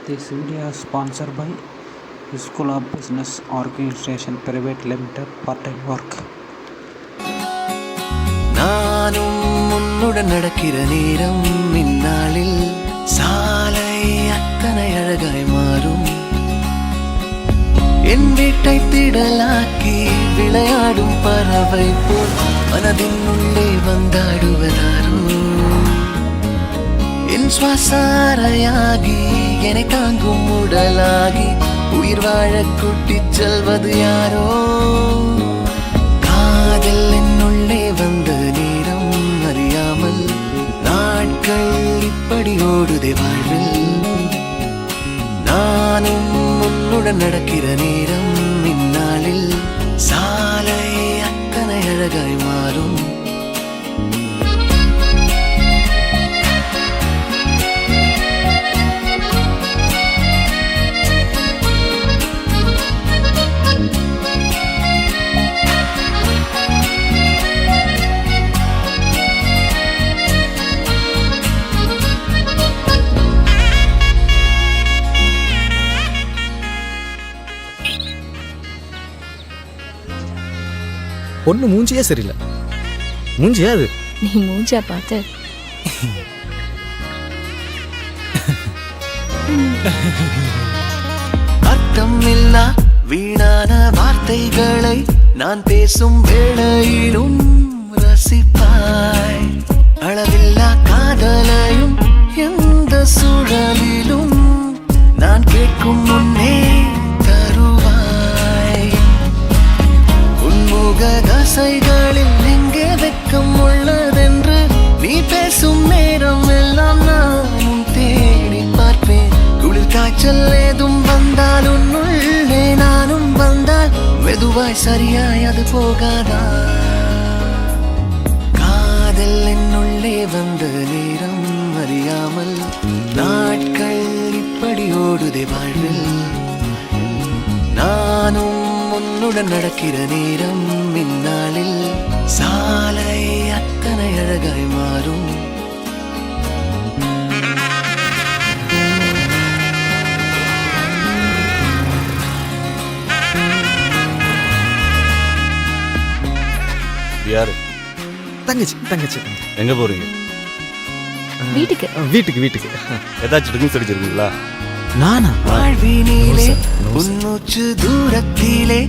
This video is sponsored by School of Business Organization Private Limited part-time work. நானும் உன்னுடன் நடக்கிற நேரம் இந்நாளில் சாலை அத்தனை அழகாய் மாறும். என் வீட்டை திடலாக்கி விளையாடும் பறவை போல் மனதின் உள்ளே வந்தாடுவதாரோ. என் சுவாசாரையாகி என்னை தாங்கும் உடலாகி உயிர் வாழ கூட்டிச் செல்வது யாரோ. காதல் என்னுள்ளே வந்த நேரம் அறியாமல் நாட்கள் இப்படி ஓடுதே வாழ்வில். நானும் உன்னுடன் நடக்கிற நேரம் இந்நாளில் சாலை அத்தனை அழகாய் மாறும். பொண்ணு மூஞ்சியே சரியில்லை. மூஞ்சியா அது? நீ மூஞ்சியா பார்த்து அர்த்தம் இல்லா வீணான வார்த்தைகளை நான் பேசும் வேளையிலும் ரசிப்பாய். அளவில்லா காதலையும் எந்த சூழலிலும் நான் கேட்கும் முன்னே தருவாய். உன்முக தசைகளில் எங்கே வெட்கம் உள்ளதென்று நீ பேசும் நேரம் எல்லாம் நானும் தேடி பார்ப்பேன். குளிர் காய்ச்சல் ஏதும் வந்தால் உன்னுள்ளே நானும் வந்தால் மெதுவாய் சரியாய் அது போகாதா. காதல் என்னுள்ளே வந்த நேரம் அறியாமல் நாட்கள் இப்படி ஓடுதே வாழ்வில். நானும் உன்னுடன் நடக்கிற நேரம் இந்நாளில் சாலை அத்தனை அழகாய் மாறும். யாரு? தங்கச்சி தங்கச்சி. எங்க போறீங்க? வீட்டுக்கு. வீட்டுக்கு வீட்டுக்கு. ஏதாச்சும் ட்ரிங்க்ஸ் அடிச்சிருக்கீங்களா? நானா? வாழ்வினிலே உன்னுச்சு தூரத்திலே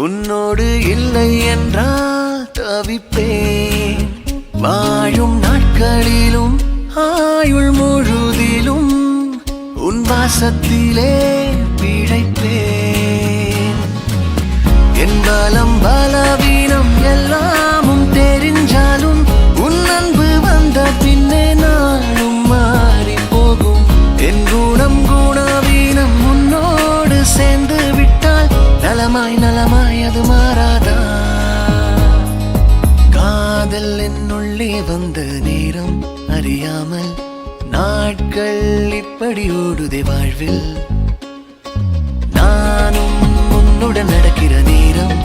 உன்னோடு இல்லை என்றால் தவிப்பேன். வாழும் நாட்களிலும் ஆயுள் முழுதிலும் உன் வாசத்திலே பிழைப்பேன். என் பலம் பலவீனம் எல்லாமும் தெரிஞ்சாலும் உன் அன்பு வந்த பின்னே நானும் மாறி போகும். என் குணம் குணவீனம் உன்னோடு சேர்ந்து விட்டால் நலமாய் நலமாய் அது மாறாதா. காதல் என்னுள்ளே வந்த நேரம் அறியாமல் நாட்கள் இப்படி ஓடுதே வாழ்வில். நானும் உன்னுடன் நடக்கிற நேரம்